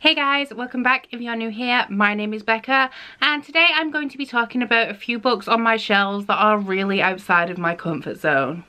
Hey guys, welcome back. If you're new here, my name is Becca and today I'm going to be talking about a few books on my shelves that are really outside of my comfort zone.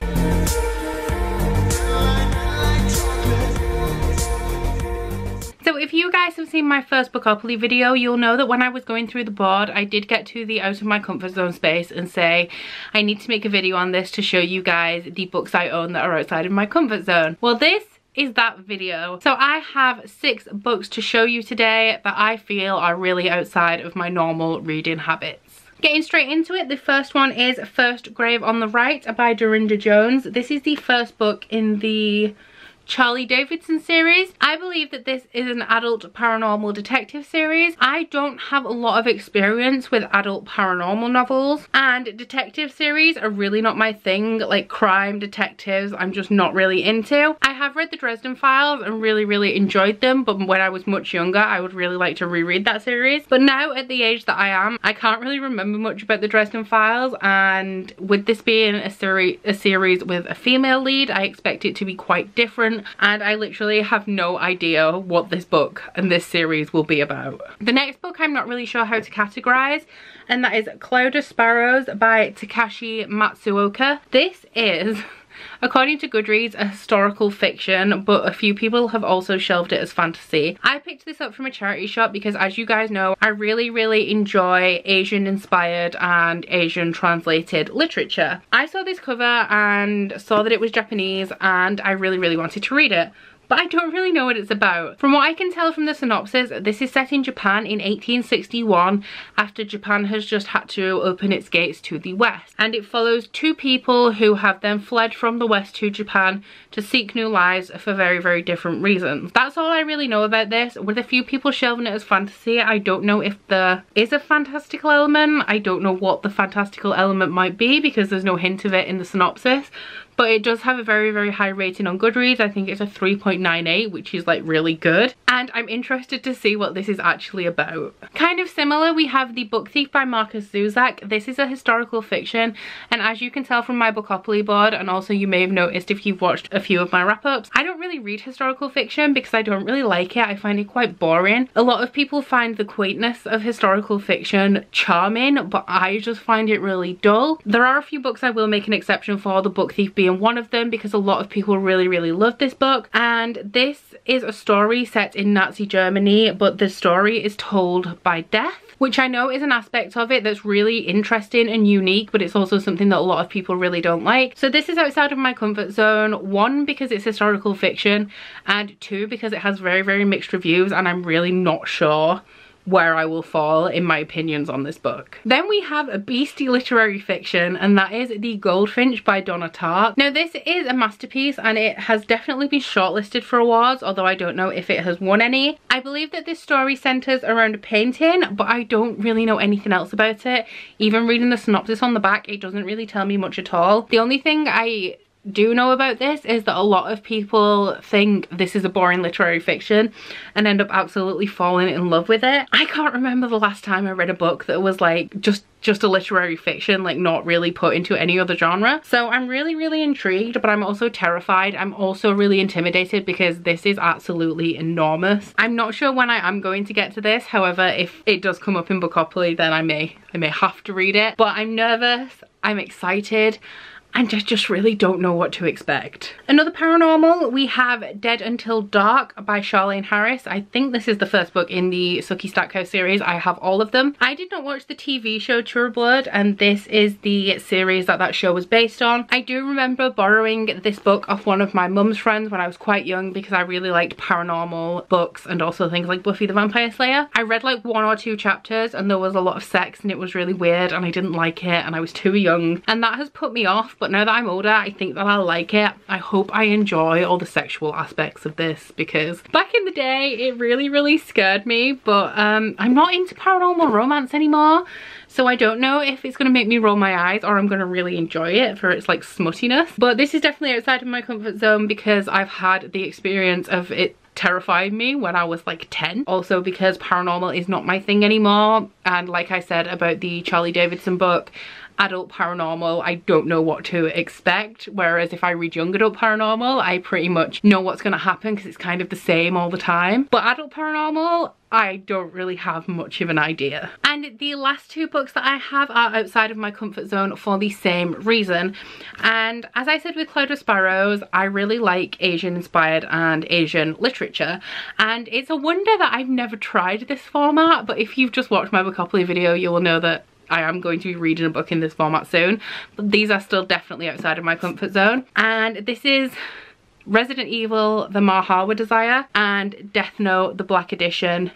So if you guys have seen my first Bookopoly video, you'll know that when I was going through the board, I did get to the out of my comfort zone space and say, I need to make a video on this to show you guys the books I own that are outside of my comfort zone. Well, this is that video. So I have 6 books to show you today that I feel are really outside of my normal reading habits. Getting straight into it, the first one is First Grave on the Right by Dorinda Jones. This is the first book in the Charlie Davidson series. I believe that this is an adult paranormal detective series. I don't have a lot of experience with adult paranormal novels, and detective series are really not my thing. Like crime detectives, I'm just not really into. I have read the Dresden Files and really enjoyed them, but when I was much younger I would really like to reread that series. But now at the age that I am, I can't really remember much about the Dresden Files, and with this being a series with a female lead, I expect it to be quite different, and I literally have no idea what this book and this series will be about. The next book I'm not really sure how to categorize, and that is Cloud of Sparrows by Takashi Matsuoka. This is, according to Goodreads, a historical fiction, but a few people have also shelved it as fantasy. I picked this up from a charity shop because, as you guys know, I really enjoy Asian inspired and Asian translated literature. I saw this cover and saw that it was Japanese and I really wanted to read it, but I don't really know what it's about. From what I can tell from the synopsis, this is set in Japan in 1861 after Japan has just had to open its gates to the West. And it follows 2 people who have then fled from the West to Japan to seek new lives for very different reasons. That's all I really know about this, with a few people shelving it as fantasy. I don't know if there is a fantastical element. I don't know what the fantastical element might be because there's no hint of it in the synopsis. But it does have a very high rating on Goodreads. I think it's a 3.98, which is like really good. And I'm interested to see what this is actually about. Kind of similar, we have The Book Thief by Marcus Zuzak. This is a historical fiction, and as you can tell from my Bookopoly board, and also you may have noticed if you've watched a few of my wrap-ups, I don't really read historical fiction because I don't really like it. I find it quite boring. A lot of people find the quaintness of historical fiction charming, but I just find it really dull. There are a few books I will make an exception for, The Book Thief being one of them, because a lot of people really love this book. And this is a story set in Nazi Germany, but the story is told by death, which I know is an aspect of it that's really interesting and unique, but it's also something that a lot of people really don't like. So this is outside of my comfort zone, 1 because it's historical fiction, and 2 because it has very mixed reviews and I'm really not sure where I will fall in my opinions on this book. Then we have a beastie literary fiction, and that is The Goldfinch by Donna Tartt. Now this is a masterpiece and it has definitely been shortlisted for awards, although I don't know if it has won any. I believe that this story centers around a painting, but I don't really know anything else about it. Even reading the synopsis on the back, it doesn't really tell me much at all. The only thing I do know about this is that a lot of people think this is a boring literary fiction and end up absolutely falling in love with it. I can't remember the last time I read a book that was like just a literary fiction, like not really put into any other genre. So I'm really intrigued, but I'm also terrified. I'm also really intimidated because this is absolutely enormous. I'm not sure when I am going to get to this. However, if it does come up in Bookopoly, then I may have to read it. But I'm nervous, I'm excited, and just really don't know what to expect. Another paranormal, we have Dead Until Dark by Charlaine Harris. I think this is the first book in the Sookie Stackhouse series. I have all of them. I did not watch the TV show True Blood, and this is the series that show was based on. I do remember borrowing this book off one of my mum's friends when I was quite young because I really liked paranormal books and also things like Buffy the Vampire Slayer. I read like 1 or 2 chapters and there was a lot of sex and it was really weird and I didn't like it and I was too young, and that has put me off. But now that I'm older, I think that I'll like it. I hope I enjoy all the sexual aspects of this, because back in the day it really scared me, but I'm not into paranormal romance anymore. So I don't know if it's going to make me roll my eyes or I'm going to really enjoy it for its like smuttiness. But this is definitely outside of my comfort zone because I've had the experience of it terrified me when I was like 10. Also because paranormal is not my thing anymore, and like I said about the Charlie Davidson book, adult paranormal, I don't know what to expect, whereas if I read young adult paranormal, I pretty much know what's going to happen because it's kind of the same all the time. But adult paranormal, I don't really have much of an idea. And the last two books that I have are outside of my comfort zone for the same reason. And as I said with Cloud of Sparrows, I really like Asian inspired and Asian literature. And it's a wonder that I've never tried this format, but if you've just watched my Bookopoly video, you will know that I am going to be reading a book in this format soon. But these are still definitely outside of my comfort zone. And this is Resident Evil, The Mahawa Desire, and Death Note, the Black Edition,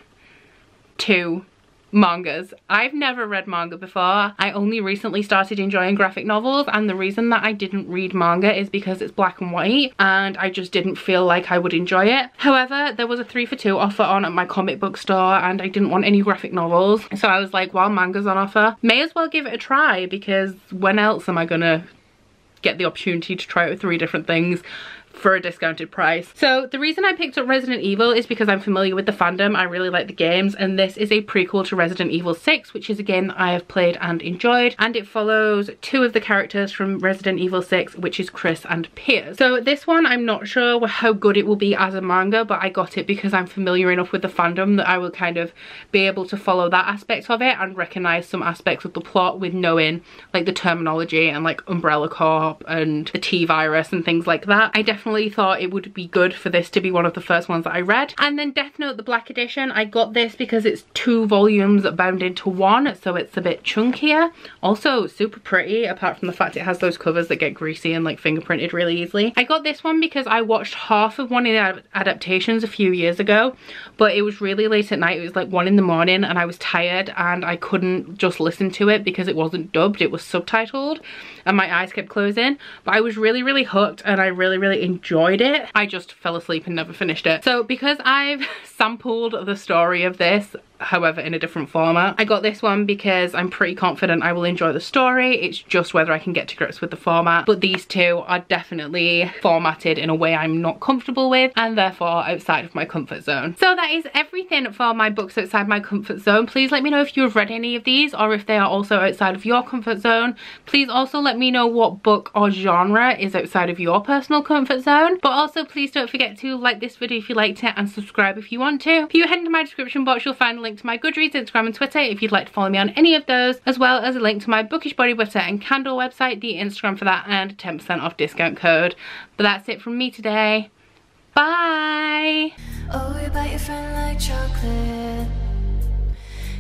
2 mangas. I've never read manga before. I only recently started enjoying graphic novels, and the reason that I didn't read manga is because it's black and white and I just didn't feel like I would enjoy it. However, there was a 3 for 2 offer on at my comic book store and I didn't want any graphic novels, so I was like, while manga's on offer, may as well give it a try, because when else am I gonna get the opportunity to try out 3 different things for a discounted price? So the reason I picked up Resident Evil is because I'm familiar with the fandom. I really like the games, and this is a prequel to Resident Evil 6, which is a game that I have played and enjoyed, and it follows 2 of the characters from Resident Evil 6, which is Chris and Piers. So this one, I'm not sure how good it will be as a manga, but I got it because I'm familiar enough with the fandom that I will kind of be able to follow that aspect of it and recognize some aspects of the plot with knowing like the terminology and like Umbrella Corp and the T-virus and things like that. I definitely thought it would be good for this to be one of the first ones that I read. And then Death Note, the Black Edition, I got this because it's 2 volumes bound into 1, so it's a bit chunkier. Also super pretty, apart from the fact it has those covers that get greasy and like fingerprinted really easily. I got this one because I watched half of one of the adaptations a few years ago, but it was really late at night. It was like 1 in the morning and I was tired and I couldn't just listen to it because it wasn't dubbed, it was subtitled, and my eyes kept closing. But I was really hooked and I really enjoyed it. I just fell asleep and never finished it. So because I've sampled the story of this, however in a different format, I got this one because I'm pretty confident I will enjoy the story. It's just whether I can get to grips with the format. But these 2 are definitely formatted in a way I'm not comfortable with, and therefore outside of my comfort zone. So that is everything for my books outside my comfort zone. Please let me know if you've read any of these or if they are also outside of your comfort zone. Please also let me know what book or genre is outside of your personal comfort zone. But also please don't forget to like this video if you liked it and subscribe if you want to. If you head into my description box, you'll find a link to my Goodreads, Instagram and Twitter if you'd like to follow me on any of those, as well as a link to my Bookish body butter and candle website, the Instagram for that, and a 10% off discount code. But that's it from me today. Bye! Oh, you bite your friend like chocolate.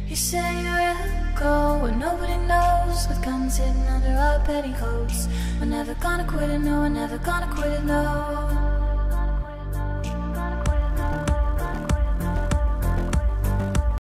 You say you'll go where nobody knows, with guns hidden under our petticoats. We're never gonna quit it, no, we're never gonna quit it, no.